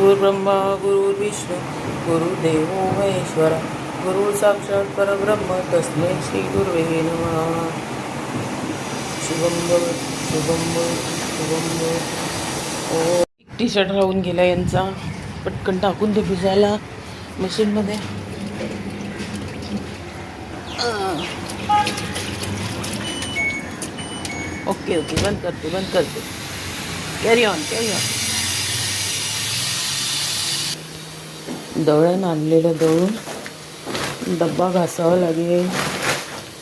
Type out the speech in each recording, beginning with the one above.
गुरुर्ब्रह्मा गुरुर्विष्णू गुरुदेवो महेश्वरा गुरु साक्षात परब्रह्म तस्मै श्री गुरुवे नमः. शुभम भवतु शुभम भवतु शुभम भवतु. ओ टी शर्ट राहून गेला यांचा, पटकन टाकून दे भिजायला मशीनमध्ये. ओके ओके, बंद करते. Carry on. दळण आणलेलं दळून डब्बा घासावा लागेल.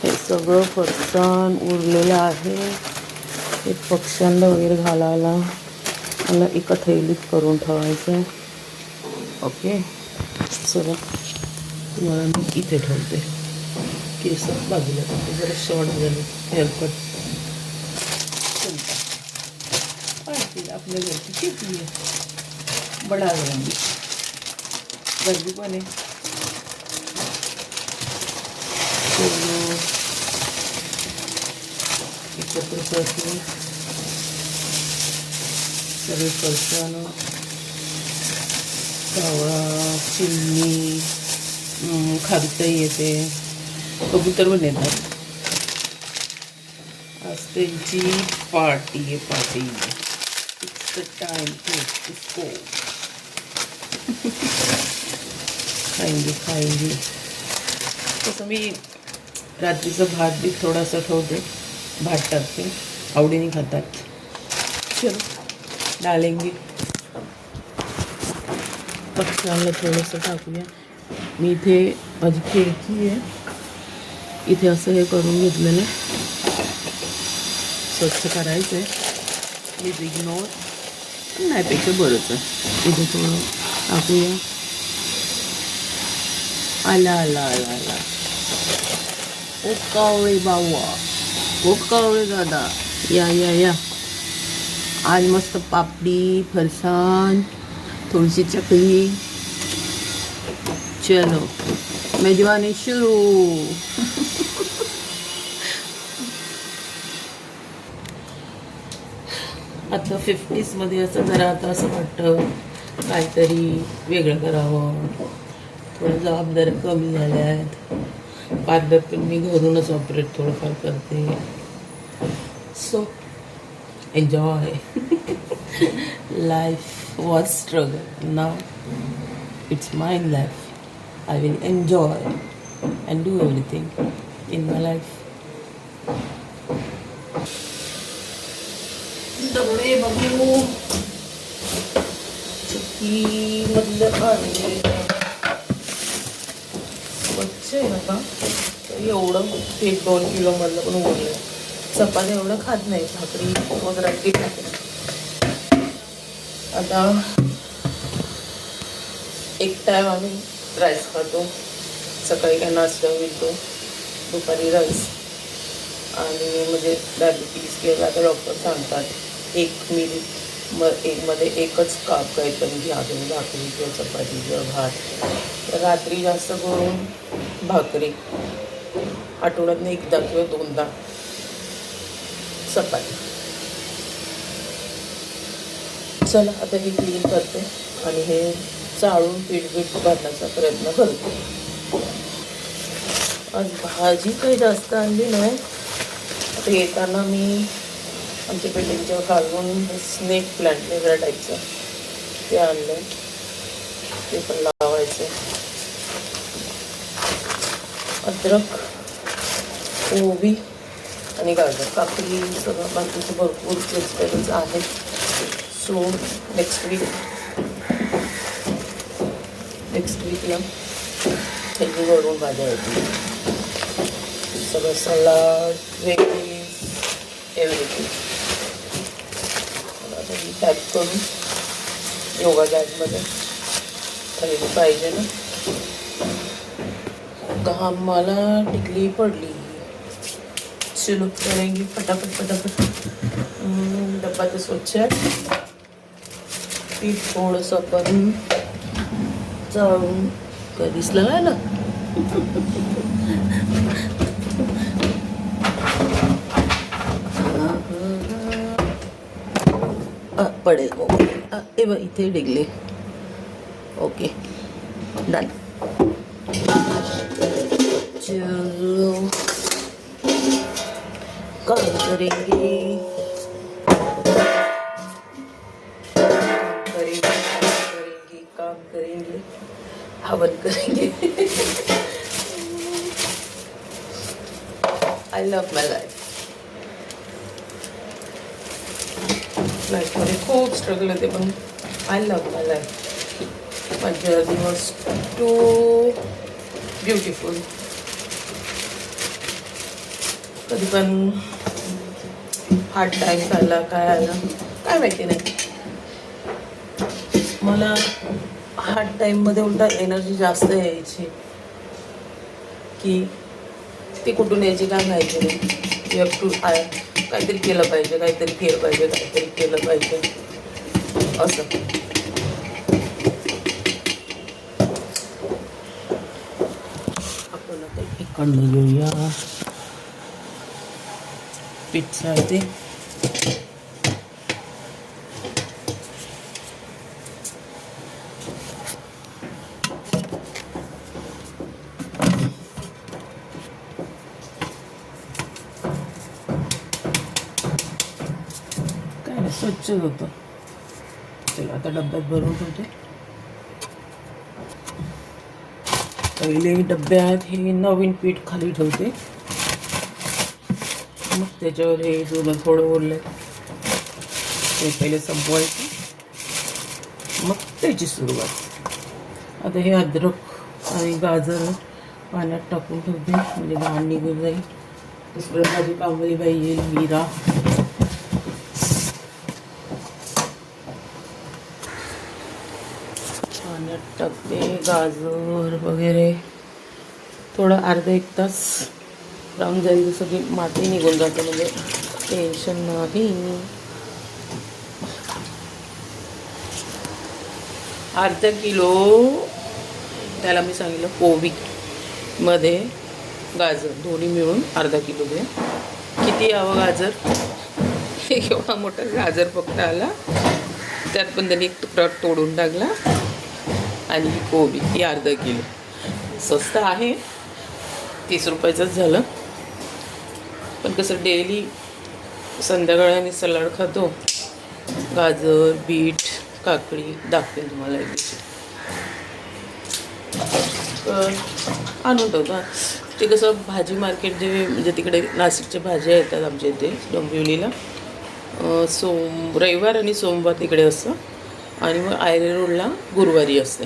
हे सगळं फरसाण उरलेलं आहे. हे पक्ष्यांना वगैरे घालायला मला एका थैलीत करून ठेवायचं आहे. ओके, चला तुम्हाला मी इथे ठेवते. केस बाजूला करते, जरा शॉर्ट झाले हेअरकट. आपल्या घरची शेती आहे, बडा गर्दी पण आहे. एकत्र करते सगळे फरसाण, कावळा, चिमणी, खारुताई येते, कबूतर पण येतात. आज त्यांची पार्टी आहे. It's the time to disco. खाएंगे. तसं मी रात्रीचं भात बी थोडासा ठेवते, भात टाकते, आवडीने खातात. चलो डालेंगे. पक्ष्यांना थोडंसं टाकूया. मी इथे माझी खिडकी आहे, इथे असं हे करून घेतलेलं, स्वच्छ करायचं आहे. Please ignore. नाहीपेक्षा बरंच आहे. इथे थोडं टाकूया. आला ओ कावळे बाबा, ओ कावळे दादा, या. आज मस्त पापडी, फरसाण, थोडीशी चकली. चलो मेजवानी सुरू. आता 50s मध्ये असं जरा आता असं वाटतं काहीतरी वेगळं करावं. थोडं जबाबदाऱ्या कमी झाल्या आहेत. पार्लर पण मी घरूनच ऑपरेट थोडंफार करते. So enjoy. Life was struggle, now it's my life. I will enjoy and do everything in my life. दगडे बघू चक्की मधलं पाणी स्वच्छ आहे ना. एवढं ते 2 किलो मधलं पण उरलं. चपाती एवढं खात नाही, भाकरी वगैरे खाते. आता एक टाइम आम्ही राईस खातो. सकाळी काय नाश्ता मिळतो, दुपारी राईस. आणि म्हणजे डायबिटीज किंवा आता डॉक्टर सांगतात 1 मील मध्ये एकच काप काहीतरी घ्या तुम्ही, भाकरी किंवा चपाती किंवा भात. रात्री जास्त करून भाकरी, आठवड्यातनं 1दा किंवा 2दा चपाती. चला आता हे क्लीन करते आणि हे चाळून पीठ भरण्याचा प्रयत्न करते. आज भाजी काही जास्त आणली नाही. आता येताना मी आमच्या बिल्डिंगच्या खालून स्नेक प्लांट वेगळ्या टाईपचं ते आणलं, ते पण लावायचं. अद्रक, कोबी आणि गाजर, काकडी, सगळं बाकीचे भरपूर व्हेजिटेबल्स आहेत. सो नेक्स्ट वीकला थैली भरून भाज्या येतील. सगळं सलाड, व्हेजीज, एव्हरीथिंग. आता मी पॅक करून योगा बॅगमध्ये ठेवली पाहिजे ना. घाम मला टिकली पडली. चलो करेंगे फटाफट. डब्बा तर स्वच्छ आहे. पीठ थोडंसं आपण चाळून कधीच लागायला पडेल. ए बा इथे डिगले. Okay done. चलो काम करेंगे काम करेंगे हवन करेंगे. I love my life. लाईफमध्ये खूप स्ट्रगल होते पण I love my life. My journey was too beautiful. कधी पण हार्ड टाईम आला काय आला काय माहिती नाही. मला हार्ड टाईममध्ये उलटा एनर्जी जास्त यायची की ती कुठून यायची काय माहिती नाही. यू हॅव टू काहीतरी केलं पाहिजे काहीतरी केलं पाहिजे काहीतरी केलं पाहिजे असं. आपण आता इकडनं घेऊया पिझ्झा ते. स्वच्छ होतं. चला आता डब्यात भरून ठेवते. पहिले डब्यात हे नवीन पीठ खाली ठेवते. मग त्याच्यावर हे जुनं थोडं ओरलं ते पहिले संपवायचं. मग त्याची सुरुवात. आता हे अद्रक आणि गाजर पाण्यात टाकून ठेवते म्हणजे घाण निघून जाईल. दुसरं माझी कामवाली बाई येईल मीरा. पाण्यात टाकते गाजर वगैरे. थोडं अर्धा एक तास राहून जाईल जसं की माती निघून जातं म्हणजे टेन्शन नाही. अर्धा किलो त्याला मी सांगितलं कोबीमध्ये गाजर दोन्ही मिळून अर्धा किलो घ्या. किती यावं गाजर? एवढा मोठा गाजर फक्त आला. त्यात पण त्यांनी एक तुकडा तोडून टाकला. आणि ही कोबी ही अर्धा किलो. स्वस्त आहे 30 रुपयाचंच झालं. पण कसं डेली संध्याकाळी आम्ही सलाड खातो. गाजर बीट काकडी दाखवेल तुम्हाला एक दिवशी. आणून ठेवतो. ते कसं भाजी मार्केट जे म्हणजे तिकडे नाशिकच्या भाज्या येतात आमच्या इथे डोंबिवलीला रविवार आणि सोमवार तिकडे असतं. आणि मग आयरे रोडला गुरुवारी असते.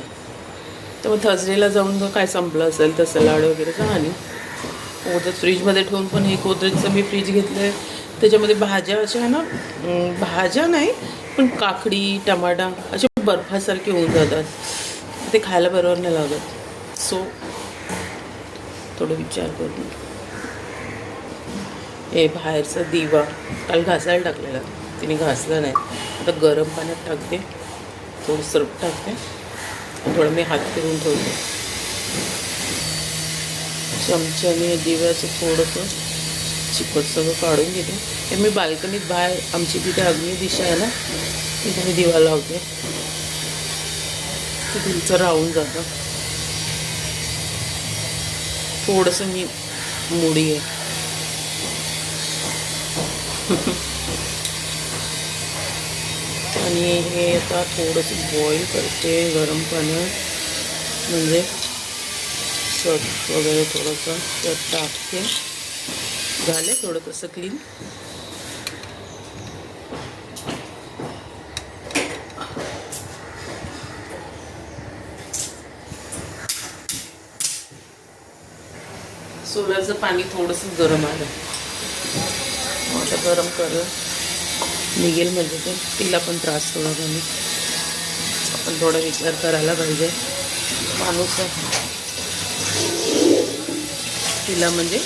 तर मग थर्सडेला जाऊन जर काय संपलं असेल तर सलाड वगैरे का आणि कोथच फ्रीजमध्ये ठेवून. पण हे कोथरेजचं मी फ्रीज घेतलं आहे त्याच्यामध्ये भाज्या अशा आहे ना भाज्या नाही पण काकडी टमाटा असे बर्फासारखे होऊन जातात. ते खायला बरोबर नाही लागत. सो थोडं विचार करून. हे बाहेरचा दिवा काल घासायला टाकलेला तिने घासला नाही. आता गरम पाण्यात टाकते थोडं सरप टाकते थोडं मी हात फिरून ठेवते. चमच्याने दिव्याचं थोडंसं चिकट सगळं काढून घेते. हे मी बाल्कनीत बाहेर आमची तिथे अग्नी दिशा आहे ना तिथे मी दिवा लावते. ते तुमचं राहून जातं. थोडंसं मी मुडी आहे. आणि हे आता थोडंसं बॉईल करते गरम पाण्यात म्हणजे सर्फ वगैरे थोडंसं त्यात टाकते. झाले थोडं तसं क्लीन. सोल्याचं पाणी थोडंसं गरम आलं. आता गरम कर निघेल म्हणजे ते तिला पण त्रास थोडा कमी. आपण थोडा विचार करायला पाहिजे. माणूस तिला म्हणजे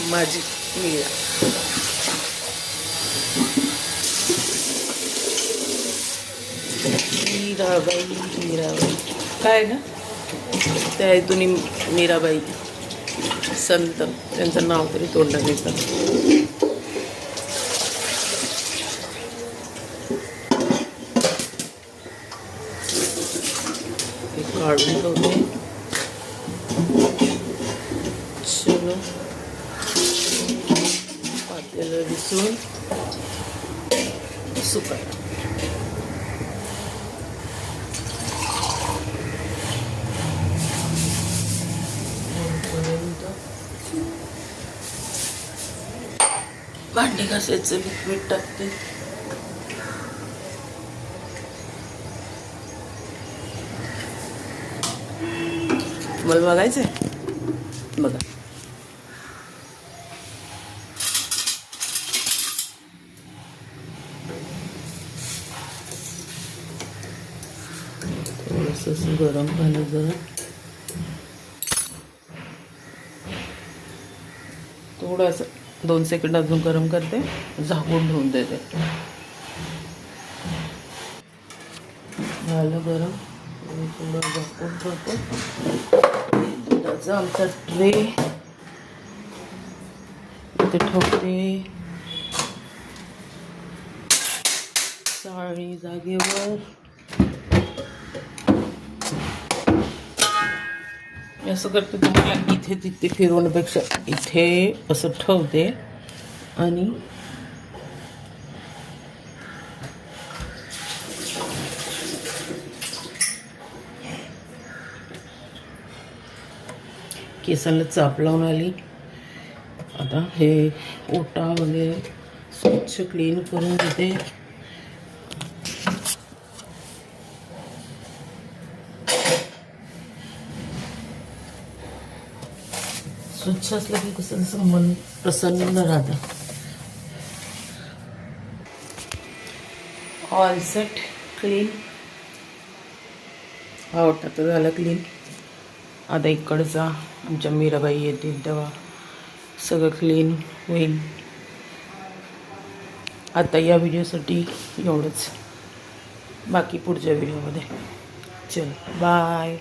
माझी मीरा. मीराबाई काय ना त्या इथून मीराबाई संत त्यांचं नाव तरी तोंडात येतं. चलो पातेलं विसरून सुकायला. भांडी घासायचं लिक्विड टाकते. मला बघायचंय, बघा. थोडंसं गरम झालं जरा, थोडंसं 2 सेकंड अजून गरम करते, झाकून ठेवून देते. झालं गरम, थोडं झाकून ठेवतो. दुधाचा आमचा ट्रे इथे ठेवते, चाळणी जागेवर. असं करते, तुम्हाला इथे तिथे फिरवण्यापेक्षा इथे असं ठेवते आणि केसांना चाप लावून आली. आता हे ओटा वगैरे स्वच्छ क्लीन करून घेते. स्वच्छ असलं की कसं मन प्रसन्न राहतं. All set clean. हा ओटा तर झाला क्लीन. आता इकडचा आमच्या मीराबाई येतील तेव्हा सगळं क्लीन होईल. आता या व्हिडिओसाठी एवढंच, बाकी पुढच्या व्हिडिओमध्ये. चल बाय.